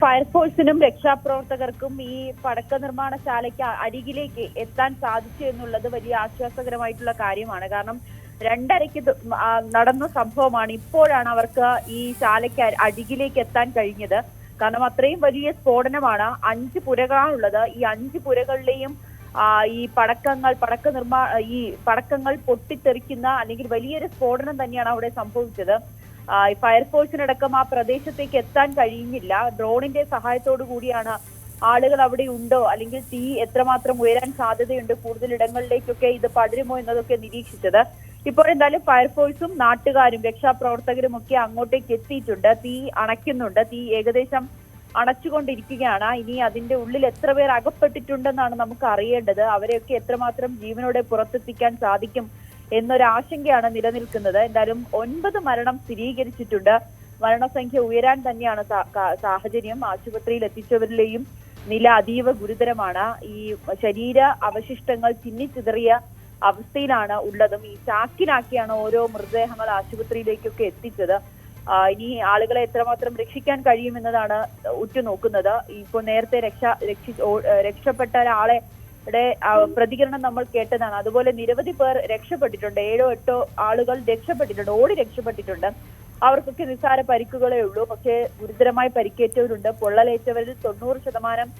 ഫയർഫോഴ്സിനും രക്ഷാപ്രവർത്തകർക്കും ഈ പടക്ക നിർമ്മാണശാലയ്ക്ക് അരികിലേക്ക് എത്താൻ സാധിച്ചു എന്നുള്ളത് വലിയ ആശ്വാസകരമായിട്ടുള്ള കാര്യമാണ്. കാരണം 2:30-ക്ക് നടന്ന സംഭവമാണ്. ഇപ്പോഴാണ് അവർക്ക് ഈ ശാലയ്ക്ക് അരികിലേക്ക് എത്താൻ കഴിഞ്ഞത്. കാരണം അത്രയും വലിയ സ്ഫോടനമാണ്. 5 പുരകളാണുള്ളത്. ഈ 5 പുരകളിലെയും ഈ പടക്കങ്ങൾ പൊട്ടിത്തെറിക്കുന്ന അല്ലെങ്കിൽ വലിയൊരു സ്ഫോടനം തന്നെയാണ് അവിടെ സംഭവിച്ചത്. ഫയർഫോഴ്സിനടക്കം ആ പ്രദേശത്തേക്ക് എത്താൻ കഴിയുന്നില്ല. ഡ്രോണിന്റെ സഹായത്തോടു കൂടിയാണ് ആളുകൾ അവിടെ ഉണ്ടോ അല്ലെങ്കിൽ തീ എത്രമാത്രം ഉയരാൻ സാധ്യതയുണ്ട്, കൂടുതൽ ഇടങ്ങളിലേക്കൊക്കെ ഇത് പടരുമോ എന്നതൊക്കെ നിരീക്ഷിച്ചത്. ഇപ്പോൾ എന്തായാലും ഫയർഫോഴ്സും നാട്ടുകാരും രക്ഷാപ്രവർത്തകരും ഒക്കെ അങ്ങോട്ടേക്ക് എത്തിയിട്ടുണ്ട്. തീ അണയ്ക്കുന്നുണ്ട്. തീ ഏകദേശം അണച്ചുകൊണ്ടിരിക്കുകയാണ്. ഇനി അതിന്റെ ഉള്ളിൽ എത്ര പേർ അകപ്പെട്ടിട്ടുണ്ടെന്നാണ് നമുക്ക് അറിയേണ്ടത്. അവരെയൊക്കെ എത്രമാത്രം ജീവനോടെ പുറത്തെത്തിക്കാൻ സാധിക്കും എന്നൊരാശങ്കയാണ് നിലനിൽക്കുന്നത്. എന്തായാലും 9 മരണം സ്ഥിരീകരിച്ചിട്ടുണ്ട്. മരണസംഖ്യ ഉയരാൻ തന്നെയാണ് സാഹചര്യം. ആശുപത്രിയിൽ എത്തിച്ചവരിലെയും നില അതീവ ഗുരുതരമാണ്. ഈ ശരീര അവശിഷ്ടങ്ങൾ ചിന്നിച്ചിതറിയ അവസ്ഥയിലാണ് ഉള്ളതും. ഈ ചാക്കിനാക്കിയാണ് ഓരോ മൃതദേഹങ്ങൾ ആശുപത്രിയിലേക്കൊക്കെ എത്തിച്ചത്. ഇനി ആളുകളെ എത്രമാത്രം രക്ഷിക്കാൻ കഴിയുമെന്നതാണ് ഉറ്റുനോക്കുന്നത്. ഇപ്പോൾ നേരത്തെ രക്ഷപ്പെട്ട ഒരാളെ പ്രതികരണം നമ്മൾ കേട്ടതാണ്. അതുപോലെ നിരവധി പേർ രക്ഷപ്പെട്ടിട്ടുണ്ട്. 7-8 ആളുകൾ രക്ഷപ്പെട്ടിട്ടുണ്ട്, ഓടി രക്ഷപ്പെട്ടിട്ടുണ്ട്. അവർക്കൊക്കെ നിസ്സാര പരിക്കുകളേ ഉള്ളൂ. പക്ഷേ ഗുരുതരമായി പരിക്കേറ്റവരുണ്ട്. പൊള്ളലേറ്റവരിൽ 90%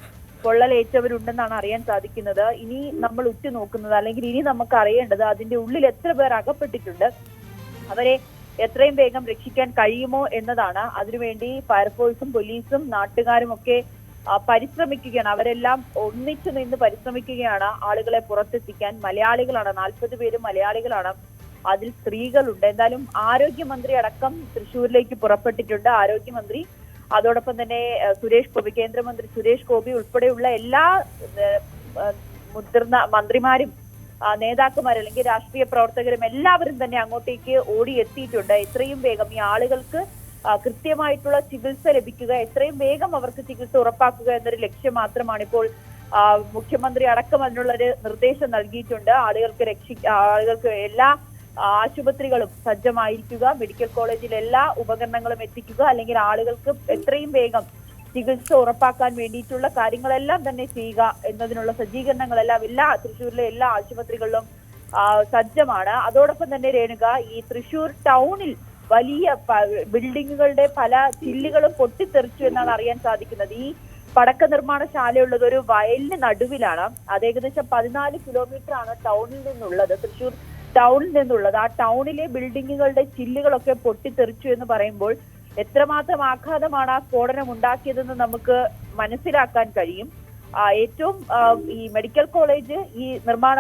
പൊള്ളലേറ്റവരുണ്ടെന്നാണ് അറിയാൻ സാധിക്കുന്നത്. ഇനി നമ്മൾ ഉറ്റുനോക്കുന്നത് അല്ലെങ്കിൽ ഇനി നമുക്ക് അറിയേണ്ടത് അതിന്റെ ഉള്ളിൽ എത്ര പേർ അകപ്പെട്ടിട്ടുണ്ട്, അവരെ എത്രയും വേഗം രക്ഷിക്കാൻ കഴിയുമോ എന്നതാണ്. അതിനുവേണ്ടി ഫയർഫോഴ്സും പോലീസും നാട്ടുകാരും ഒക്കെ പരിശ്രമിക്കുകയാണ്. അവരെല്ലാം ഒന്നിച്ചു നിന്ന് പരിശ്രമിക്കുകയാണ് ആളുകളെ പുറത്തെത്തിക്കാൻ. മലയാളികളാണ്, 40 പേരും മലയാളികളാണ്. അതിൽ സ്ത്രീകളുണ്ട്. എന്തായാലും ആരോഗ്യമന്ത്രി അടക്കം തൃശ്ശൂരിലേക്ക് പുറപ്പെട്ടിട്ടുണ്ട്. ആരോഗ്യമന്ത്രി, അതോടൊപ്പം തന്നെ കേന്ദ്രമന്ത്രി സുരേഷ് ഗോപി ഉൾപ്പെടെയുള്ള എല്ലാ മുതിർന്ന മന്ത്രിമാരും നേതാക്കന്മാരും അല്ലെങ്കിൽ രാഷ്ട്രീയ പ്രവർത്തകരും എല്ലാവരും തന്നെ അങ്ങോട്ടേക്ക് ഓടിയെത്തിയിട്ടുണ്ട്. എത്രയും വേഗം ഈ ആളുകൾക്ക് കൃത്യമായിട്ടുള്ള ചികിത്സ ലഭിക്കുക, എത്രയും വേഗം അവർക്ക് ചികിത്സ ഉറപ്പാക്കുക എന്നൊരു ലക്ഷ്യം മാത്രമാണ് ഇപ്പോൾ മുഖ്യമന്ത്രി അടക്കം അതിനുള്ളൊരു നിർദ്ദേശം നൽകിയിട്ടുണ്ട്. ആളുകൾക്ക് എല്ലാ ആശുപത്രികളും സജ്ജമായിരിക്കുക, മെഡിക്കൽ കോളേജിൽ എല്ലാ ഉപകരണങ്ങളും എത്തിക്കുക, അല്ലെങ്കിൽ ആളുകൾക്ക് എത്രയും വേഗം ചികിത്സ ഉറപ്പാക്കാൻ വേണ്ടിയിട്ടുള്ള കാര്യങ്ങളെല്ലാം തന്നെ ചെയ്യുക എന്നതിനുള്ള സജ്ജീകരണങ്ങളെല്ലാം തൃശ്ശൂരിലെ എല്ലാ ആശുപത്രികളിലും സജ്ജമാണ്. അതോടൊപ്പം തന്നെ രേണുക, ഈ തൃശ്ശൂർ ടൗണിൽ വലിയ ബിൽഡിങ്ങുകളുടെ പല ചില്ലുകളും പൊട്ടിത്തെറിച്ചു എന്നാണ് അറിയാൻ സാധിക്കുന്നത്. ഈ പടക്ക നിർമ്മാണശാലയുള്ളത് ഒരു വയലിന് നടുവിലാണ്. അത് ഏകദേശം 14 കിലോമീറ്റർ ആണ് ടൗണിൽ നിന്നുള്ളത്, തൃശ്ശൂർ ടൗണിൽ നിന്നുള്ളത്. ആ ടൗണിലെ ബിൽഡിങ്ങുകളുടെ ചില്ലുകളൊക്കെ പൊട്ടിത്തെറിച്ചു എന്ന് പറയുമ്പോൾ എത്രമാത്രം ആഘാതമാണ് ആ സ്ഫോടനം ഉണ്ടാക്കിയതെന്ന് നമുക്ക് മനസ്സിലാക്കാൻ കഴിയും. ഏറ്റവും ഈ മെഡിക്കൽ കോളേജ് ഈ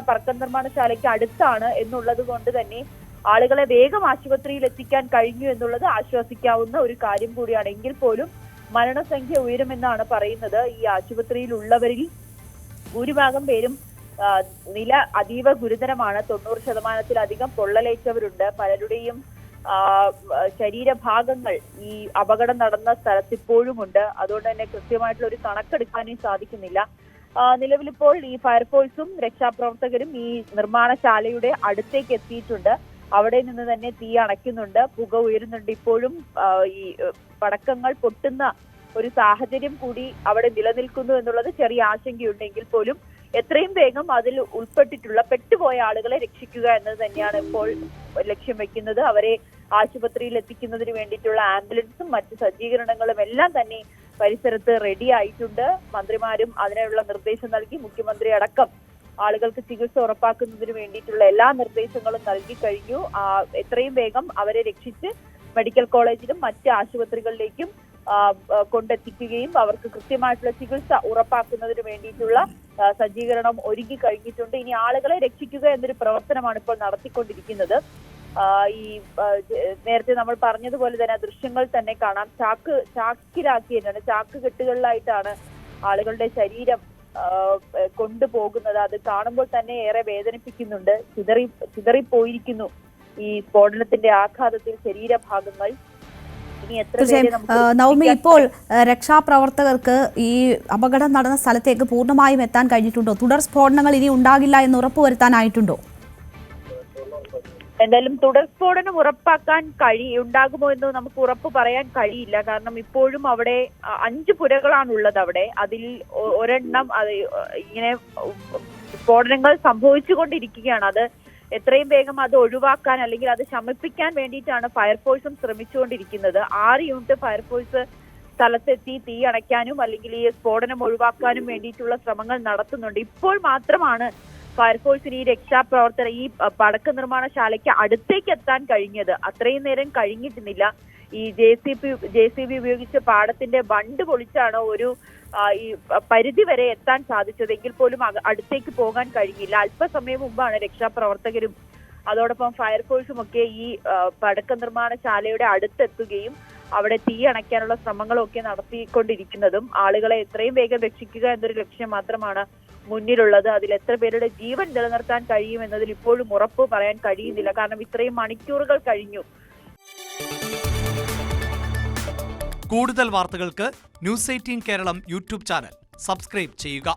പടക്ക നിർമ്മാണശാലയ്ക്ക് അടുത്താണ് എന്നുള്ളത് കൊണ്ട് തന്നെ ആളുകളെ വേഗം ആശുപത്രിയിൽ എത്തിക്കാൻ കഴിഞ്ഞു എന്നുള്ളത് ആശ്വസിക്കാവുന്ന ഒരു കാര്യം കൂടിയാണ്. എങ്കിൽ പോലും മരണസംഖ്യ ഉയരുമെന്നാണ് പറയുന്നത്. ഈ ആശുപത്രിയിൽ ഉള്ളവരിൽ ഭൂരിഭാഗം പേരും നില അതീവ ഗുരുതരമാണ്. 90%-ലധികം പൊള്ളലേറ്റവരുണ്ട്. പലരുടെയും ശരീരഭാഗങ്ങൾ ഈ അപകടം നടന്ന സ്ഥലത്ത് ഇപ്പോഴുമുണ്ട്. അതുകൊണ്ട് തന്നെ കൃത്യമായിട്ടുള്ള ഒരു കണക്കെടുക്കാനേ സാധിക്കുന്നില്ല. നിലവിലിപ്പോൾ ഈ ഫയർഫോഴ്സും രക്ഷാപ്രവർത്തകരും ഈ നിർമ്മാണശാലയുടെ അടുത്തേക്ക് എത്തിയിട്ടുണ്ട്. അവിടെ നിന്ന് തന്നെ തീ അണയ്ക്കുന്നുണ്ട്, പുക ഉയരുന്നുണ്ട്. ഇപ്പോഴും ഈ പടക്കങ്ങൾ പൊട്ടുന്ന ഒരു സാഹചര്യം കൂടി അവിടെ നിലനിൽക്കുന്നു എന്നുള്ളത് ചെറിയ ആശങ്കയുണ്ടെങ്കിൽ പോലും എത്രയും വേഗം അതിൽ പെട്ടുപോയ ആളുകളെ രക്ഷിക്കുക എന്നത് തന്നെയാണ് ഇപ്പോൾ ലക്ഷ്യം വെക്കുന്നത്. അവരെ ആശുപത്രിയിൽ എത്തിക്കുന്നതിന് വേണ്ടിയിട്ടുള്ള ആംബുലൻസും മറ്റ് സജ്ജീകരണങ്ങളും എല്ലാം തന്നെ പരിസരത്ത് റെഡി ആയിട്ടുണ്ട്. മന്ത്രിമാരും അതിനുള്ള നിർദ്ദേശം നൽകി. മുഖ്യമന്ത്രി അടക്കം ആളുകൾക്ക് ചികിത്സ ഉറപ്പാക്കുന്നതിന് വേണ്ടിയിട്ടുള്ള എല്ലാ നിർദ്ദേശങ്ങളും നൽകി കഴിഞ്ഞു. എത്രയും വേഗം അവരെ രക്ഷിച്ച് മെഡിക്കൽ കോളേജിലും മറ്റ് ആശുപത്രികളിലേക്കും കൊണ്ടെത്തിക്കുകയും അവർക്ക് കൃത്യമായിട്ടുള്ള ചികിത്സ ഉറപ്പാക്കുന്നതിന് വേണ്ടിയിട്ടുള്ള സജ്ജീകരണം ഒരുങ്ങി കഴിഞ്ഞിട്ടുണ്ട്. ഇനി ആളുകളെ രക്ഷിക്കുക എന്നൊരു പ്രവർത്തനമാണ് ഇപ്പോൾ നടത്തിക്കൊണ്ടിരിക്കുന്നത്. ഈ നേരത്തെ നമ്മൾ പറഞ്ഞതുപോലെ തന്നെ ദൃശ്യങ്ങൾ തന്നെ കാണാം. ചാക്കിലാക്കിയിട്ടാണ്, ചാക്ക് കെട്ടുകളിലായിട്ടാണ് ആളുകളുടെ ശരീരം കൊണ്ടുപോകുന്നത്. അത് കാണുമ്പോൾ തന്നെ ഏറെ വേദനിപ്പിക്കുന്നുണ്ട്. ചിതറിപ്പോയിരിക്കുന്നു ഈ സ്ഫോടനത്തിന്റെ ആഘാതത്തിൽ ശരീരഭാഗങ്ങൾ. നവമി, ഇപ്പോൾ രക്ഷാപ്രവർത്തകർക്ക് ഈ അപകടം നടന്ന സ്ഥലത്തേക്ക് പൂർണ്ണമായും എത്താൻ കഴിഞ്ഞിട്ടുണ്ടോ? തുടർ സ്ഫോടനങ്ങൾ ഇനി ഉണ്ടാകില്ല എന്ന് ഉറപ്പുവരുത്താനായിട്ടുണ്ടോ? എന്തായാലും തുടർ സ്ഫോടനം ഉറപ്പാക്കാൻ ഉണ്ടാകുമോ എന്ന് നമുക്ക് ഉറപ്പ് പറയാൻ കഴിയില്ല. കാരണം ഇപ്പോഴും അവിടെ 5 പുരകളാണുള്ളത്. അവിടെ അതിൽ ഒരെണ്ണം ഇങ്ങനെ സ്ഫോടനങ്ങൾ സംഭവിച്ചുകൊണ്ടിരിക്കുകയാണ്. അത് എത്രയും വേഗം അത് ഒഴിവാക്കാൻ അല്ലെങ്കിൽ അത് ശമിപ്പിക്കാൻ വേണ്ടിയിട്ടാണ് ഫയർഫോഴ്സും ശ്രമിച്ചുകൊണ്ടിരിക്കുന്നത്. 6 യൂണിറ്റ് ഫയർഫോഴ്സ് സ്ഥലത്തെത്തി തീ അണയ്ക്കാനും അല്ലെങ്കിൽ ഈ സ്ഫോടനം ഒഴിവാക്കാനും വേണ്ടിയിട്ടുള്ള ശ്രമങ്ങൾ നടത്തുന്നുണ്ട്. ഇപ്പോൾ മാത്രമാണ് ഫയർഫോഴ്സിന് ഈ രക്ഷാപ്രവർത്തകർ ഈ പടക്ക നിർമ്മാണശാലയ്ക്ക് അടുത്തേക്ക് എത്താൻ കഴിഞ്ഞത്. അത്രയും നേരം കഴിഞ്ഞിട്ടുന്നില്ല. ഈ JCB ഉപയോഗിച്ച് പാടത്തിന്റെ ബണ്ട് പൊളിച്ചാണ് ഒരു ഈ പരിധി വരെ എത്താൻ സാധിച്ചതെങ്കിൽ പോലും അടുത്തേക്ക് പോകാൻ കഴിഞ്ഞില്ല. അല്പസമയം മുമ്പാണ് രക്ഷാപ്രവർത്തകരും അതോടൊപ്പം ഫയർഫോഴ്സും ഒക്കെ ഈ പടക്ക നിർമ്മാണശാലയുടെ അടുത്തെത്തുകയും അവിടെ തീ അണയ്ക്കാനുള്ള ശ്രമങ്ങളൊക്കെ നടത്തിക്കൊണ്ടിരിക്കുന്നതും. ആളുകളെ എത്രയും വേഗം രക്ഷിക്കുക എന്നൊരു ലക്ഷ്യം മാത്രമാണ് മുന്നിലുള്ളത്. അതിൽ എത്ര പേരുടെ ജീവൻ നിലനിർത്താൻ കഴിയും എന്നതിൽ ഇപ്പോഴും ഉറപ്പ് പറയാൻ കഴിയുന്നില്ല. കാരണം ഇത്രയും മണിക്കൂറുകൾ കഴിഞ്ഞു. കൂടുതൽ വാർത്തകൾക്ക് News 18 Keralam YouTube channel subscribe ചെയ്യുക.